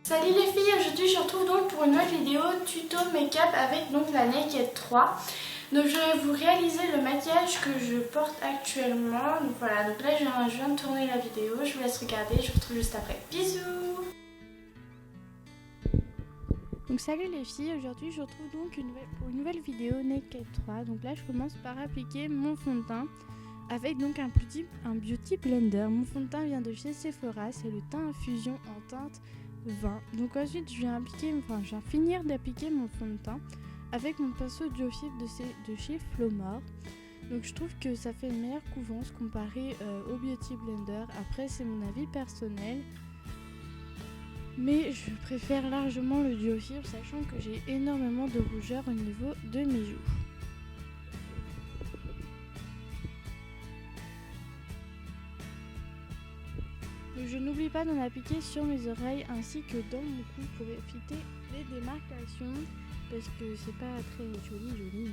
Salut les filles, aujourd'hui je retrouve donc pour une nouvelle vidéo tuto make-up avec donc la Naked 3. Donc je vais vous réaliser le maquillage que je porte actuellement. Donc voilà, donc là je viens de tourner la vidéo, je vous laisse regarder, je vous retrouve juste après. Bisous. Donc salut les filles, aujourd'hui je retrouve donc pour une nouvelle vidéo Naked 3. Donc là je commence par appliquer mon fond de teint avec donc un beauty blender. Mon fond de teint vient de chez Sephora, c'est le teint infusion en teinte 20. Donc ensuite je viens finir d'appliquer mon fond de teint avec mon pinceau Duo Fib de chez Flomore. Donc je trouve que ça fait une meilleure couvrance comparé au beauty blender. Après c'est mon avis personnel, mais je préfère largement le Duo Fib, sachant que j'ai énormément de rougeur au niveau de mes joues. Je n'oublie pas d'en appliquer sur mes oreilles ainsi que dans mon cou pour éviter les démarcations, parce que c'est pas très joli.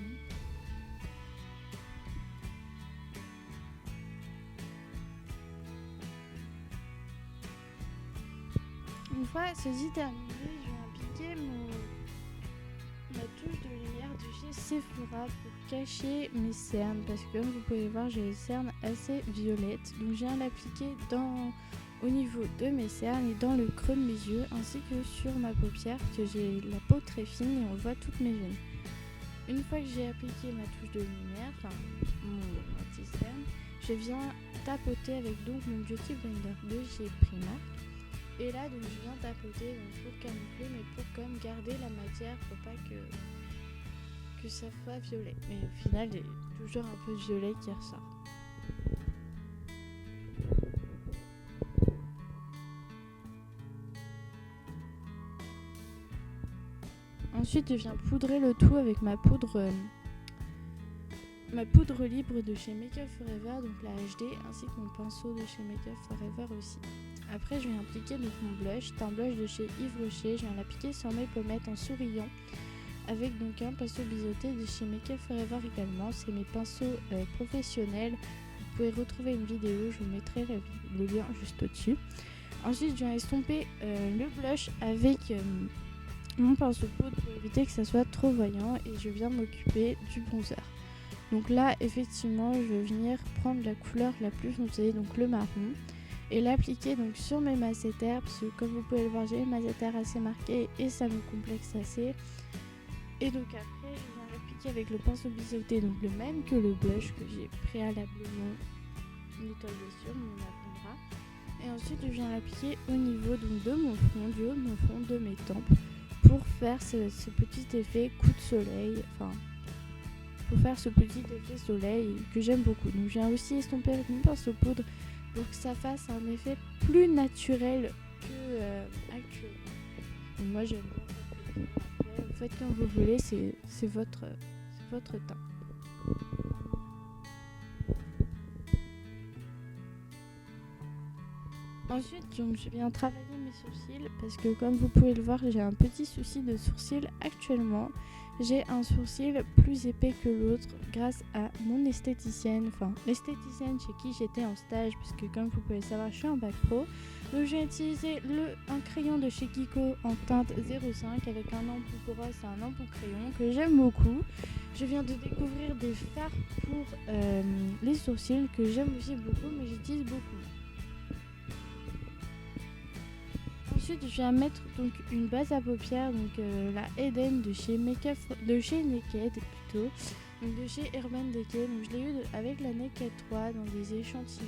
Une fois ceci terminé, je vais appliquer ma touche de lumière de chez Sephora pour cacher mes cernes, parce que comme vous pouvez voir j'ai les cernes assez violettes. Donc je viens l'appliquer au niveau de mes cernes et dans le creux de mes yeux, ainsi que sur ma paupière, parce que j'ai la peau très fine et on voit toutes mes veines. Une fois que j'ai appliqué ma touche de lumière, mon anti-cerne, je viens tapoter avec donc mon Beauty Blender de chez Primark. Et là donc je viens tapoter donc, pour camoufler, mais pour quand même garder la matière pour pas que ça soit violet. Mais au final il y a toujours un peu de violet qui ressort. Ensuite je viens poudrer le tout avec ma poudre libre de chez Make Up Forever, donc la HD, ainsi que mon pinceau de chez Make Up Forever aussi. Après je viens appliquer donc mon blush, c'est un blush de chez Yves Rocher, je viens l'appliquer sur mes pommettes en souriant avec donc un pinceau biseauté de chez Make Up Forever également. C'est mes pinceaux professionnels, vous pouvez retrouver une vidéo, je vous mettrai le lien juste au-dessus. Ensuite je viens estomper le blush avec mon pinceau poudre pour éviter que ça soit trop voyant, et je viens m'occuper du bronzer. Donc là effectivement je vais venir prendre la couleur la plus foncée, donc le marron, et l'appliquer donc sur mes masséters, parce que comme vous pouvez le voir j'ai les masséters assez marqués et ça me complexe assez. Et donc après je viens l'appliquer avec le pinceau biseauté, donc le même que le blush que j'ai préalablement nettoyé sur mon avant-bras. Et ensuite je viens l'appliquer au niveau donc de mon front, du haut de mon front, de mes tempes, pour faire ce petit effet coup de soleil, pour faire ce petit effet soleil que j'aime beaucoup. Donc je viens aussi estomper avec mon pinceau poudre pour que ça fasse un effet plus naturel que actuellement. Donc moi j'aime bien. Après, vous faites comme vous voulez, c'est votre teint. Ensuite, donc, je viens travailler mes sourcils, parce que comme vous pouvez le voir, j'ai un petit souci de sourcil actuellement. J'ai un sourcil plus épais que l'autre grâce à mon l'esthéticienne chez qui j'étais en stage, puisque comme vous pouvez le savoir, je suis en bac pro. Donc j'ai utilisé un crayon de chez Kiko en teinte 05 avec un embout brosse et un embout crayon que j'aime beaucoup. Je viens de découvrir des fards pour les sourcils que j'aime aussi beaucoup, mais j'utilise beaucoup. Ensuite, je viens mettre donc une base à paupières, donc la Eden de chez Naked plutôt, donc de chez Urban Decay. Donc je l'ai eu avec la Naked 3 dans des échantillons.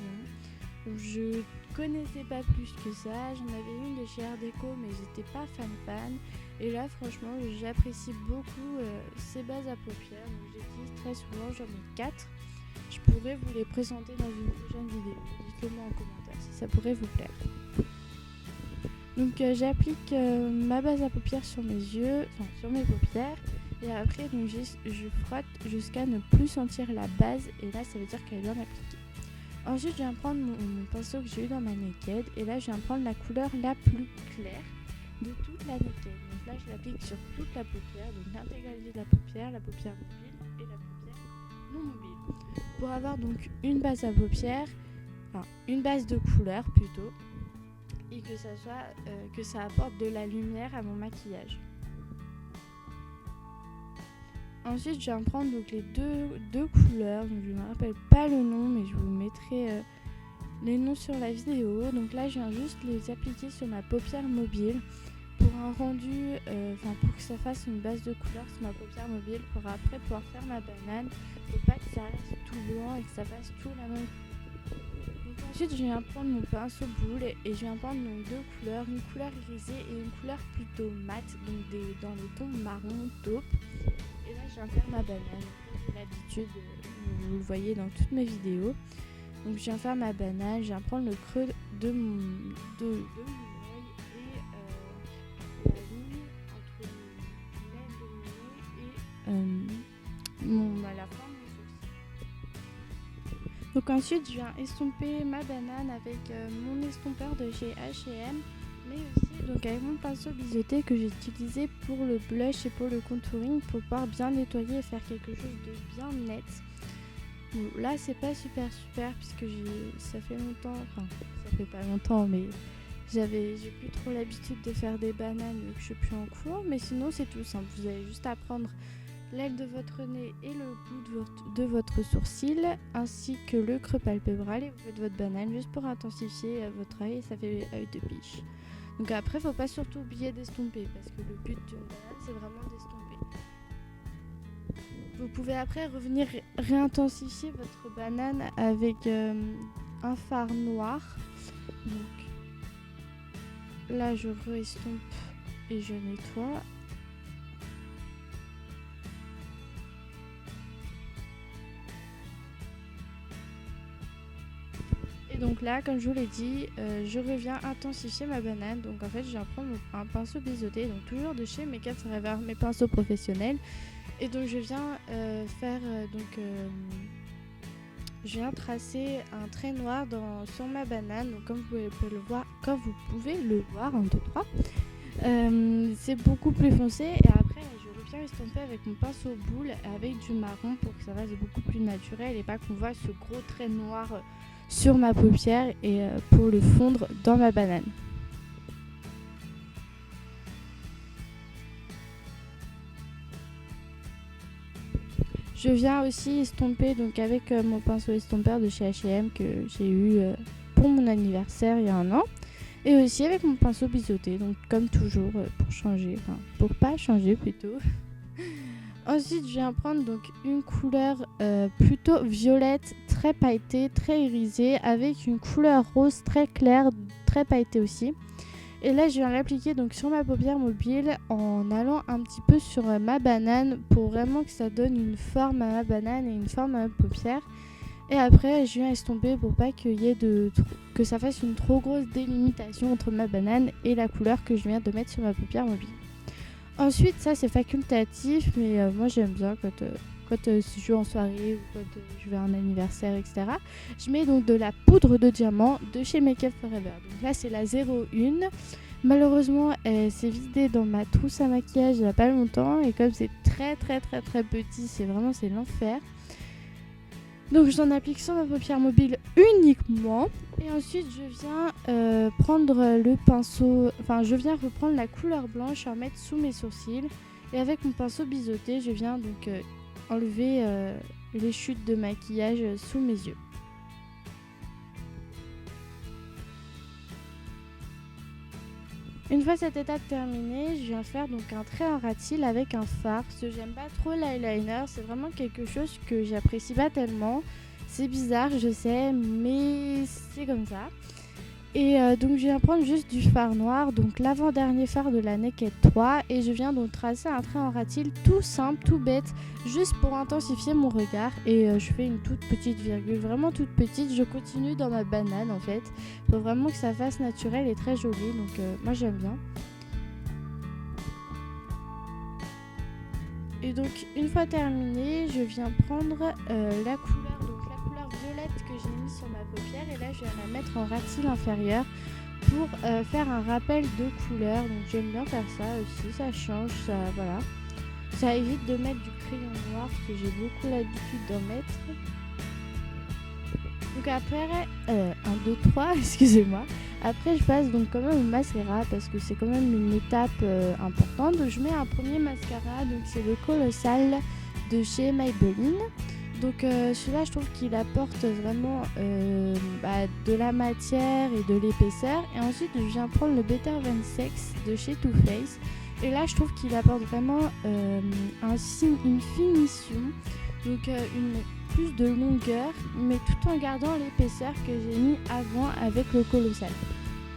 Donc, je connaissais pas plus que ça. J'en avais une de chez Art Deco, mais j'étais pas fan. Et là, franchement, j'apprécie beaucoup ces bases à paupières. Donc je les utilise très souvent. J'en ai 4. Je pourrais vous les présenter dans une prochaine vidéo. Dites-le moi en commentaire si ça pourrait vous plaire. Donc j'applique ma base à paupières sur mes yeux, sur mes paupières, et après donc, je frotte jusqu'à ne plus sentir la base, et là ça veut dire qu'elle est bien appliquée. Ensuite je viens prendre mon pinceau que j'ai eu dans ma Naked, et là je viens prendre la couleur la plus claire de toute la Naked. Donc là je l'applique sur toute la paupière, donc l'intégralité de la paupière mobile et la paupière non mobile. Pour avoir donc une base à paupières, une base de couleur plutôt, et que ça apporte de la lumière à mon maquillage. Ensuite, je viens prendre donc les deux couleurs. Donc, je ne me rappelle pas le nom, mais je vous mettrai les noms sur la vidéo. Donc là, je viens juste les appliquer sur ma paupière mobile pour un rendu, pour que ça fasse une base de couleur sur ma paupière mobile pour après pouvoir faire ma banane, pour pas que ça reste tout blanc et que ça fasse tout la même. Donc ensuite, je viens prendre mon pinceau boule et je viens prendre donc deux couleurs, une couleur irisée et une couleur plutôt mate, donc dans les tons marron, taupe. Et là, je viens faire ma banane. J'ai l'habitude, vous le voyez dans toutes mes vidéos. Donc, je viens faire ma banane, je viens prendre le creux de mon œil et la ligne entre l'aile de mon nez et la forme de mon sourcil. Donc, ensuite, je viens estomper ma banane avec mon estompeur de chez H&M, mais aussi donc avec mon pinceau biseauté que j'ai utilisé pour le blush et pour le contouring pour pouvoir bien nettoyer et faire quelque chose de bien net. Bon, là c'est pas super puisque ça fait longtemps, enfin ça fait pas longtemps mais j'ai plus trop l'habitude de faire des bananes vu que je suis plus en cours, mais sinon c'est tout simple, vous avez juste à prendre l'aile de votre nez et le bout de votre sourcil ainsi que le creux palpébral et vous faites votre banane juste pour intensifier votre œil et ça fait œil de biche. Donc après, faut pas surtout oublier d'estomper parce que le but d'une banane, c'est vraiment d'estomper. Vous pouvez après revenir réintensifier votre banane avec un fard noir. Donc là, je re-estompe et je nettoie. Et donc là, comme je vous l'ai dit, je reviens intensifier ma banane. Donc en fait, je viens prendre un pinceau biseauté, donc toujours de chez Make-up Forever, mes pinceaux professionnels. Et donc je viens je viens tracer un trait noir sur ma banane. Donc comme vous pouvez le voir, 1, 2, 3. C'est beaucoup plus foncé et après je reviens estomper avec mon pinceau boule avec du marron pour que ça fasse beaucoup plus naturel et pas qu'on voit ce gros trait noir sur ma paupière et pour le fondre dans ma banane. Je viens aussi estomper donc avec mon pinceau estompeur de chez H&M que j'ai eu pour mon anniversaire il y a 1 an. Et aussi avec mon pinceau biseauté, donc comme toujours pour pas changer plutôt. Ensuite, je viens prendre donc une couleur plutôt violette, très pailletée, très irisée, avec une couleur rose très claire, très pailletée aussi. Et là, je viens l'appliquer donc sur ma paupière mobile en allant un petit peu sur ma banane pour vraiment que ça donne une forme à ma banane et une forme à ma paupière. Et après, je viens estomper pour pas qu'il y ait que ça fasse une trop grosse délimitation entre ma banane et la couleur que je viens de mettre sur ma paupière mobile. Ensuite, ça c'est facultatif, mais moi j'aime bien quand je suis en soirée ou quand je vais à un anniversaire, etc. Je mets donc de la poudre de diamant de chez Make-up Forever. Donc là c'est la 01. Malheureusement, elle s'est vidée dans ma trousse à maquillage il n'y a pas longtemps et comme c'est très très très très petit, c'est l'enfer. Donc j'en applique sur ma paupière mobile uniquement et ensuite je viens prendre le pinceau, je viens reprendre la couleur blanche et en mettre sous mes sourcils et avec mon pinceau biseauté je viens donc enlever les chutes de maquillage sous mes yeux. Une fois cette étape terminée, je viens faire donc un trait en rat-cils avec un fard. Parce que j'aime pas trop l'eyeliner, c'est vraiment quelque chose que j'apprécie pas tellement. C'est bizarre, je sais, mais c'est comme ça. Et donc je viens prendre juste du fard noir, donc l'avant-dernier fard de la Naked 3. Et je viens donc tracer un trait en rat-cils tout simple, tout bête, juste pour intensifier mon regard. Et je fais une toute petite virgule, vraiment toute petite. Je continue dans ma banane en fait. Il faut vraiment que ça fasse naturel et très joli, donc moi j'aime bien. Et donc une fois terminé, je viens prendre la couleur violette que j'ai mis sur ma paupière et là je viens la mettre en rat-cils inférieur pour faire un rappel de couleur. Donc j'aime bien faire ça aussi, ça change, ça évite de mettre du crayon noir parce que j'ai beaucoup l'habitude d'en mettre. Donc après 1, 2, 3 excusez-moi. Après je passe donc quand même au mascara parce que c'est quand même une étape importante. Donc je mets un premier mascara, donc c'est le Colossal de chez Maybelline. Donc celui-là je trouve qu'il apporte vraiment de la matière et de l'épaisseur. Et ensuite je viens prendre le Better Than Sex de chez Too Faced. Et là je trouve qu'il apporte vraiment une finition, donc plus de longueur, mais tout en gardant l'épaisseur que j'ai mis avant avec le Colossal.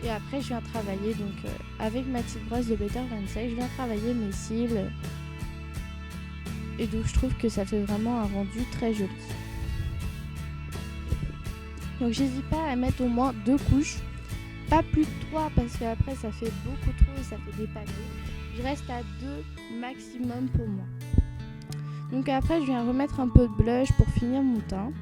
Et après je viens travailler donc avec ma petite brosse de Better Than Sex, je viens travailler mes cils. Et donc je trouve que ça fait vraiment un rendu très joli. Donc j'hésite pas à mettre au moins 2 couches, pas plus de 3 parce qu'après ça fait beaucoup trop et ça fait des pavés. Je reste à 2 maximum pour moi. Donc après je viens remettre un peu de blush pour finir mon teint.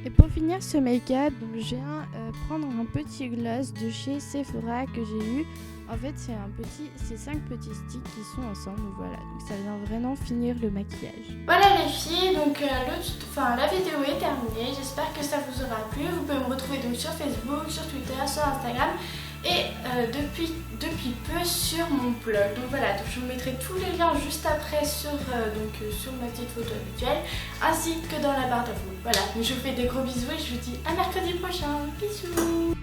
Et pour finir ce make-up, je viens prendre un petit gloss de chez Sephora que j'ai eu. En fait c'est 5 petits sticks qui sont ensemble, donc voilà, donc ça vient vraiment finir le maquillage. Voilà les filles, donc la vidéo est terminée, j'espère que ça vous aura plu. Vous pouvez me retrouver donc sur Facebook, sur Twitter, sur Instagram et depuis peu sur mon blog. Donc voilà, donc je vous mettrai tous les liens juste après sur ma petite photo habituelle ainsi que dans la barre d'infos. Voilà, donc je vous fais des gros bisous et je vous dis à mercredi prochain. Bisous.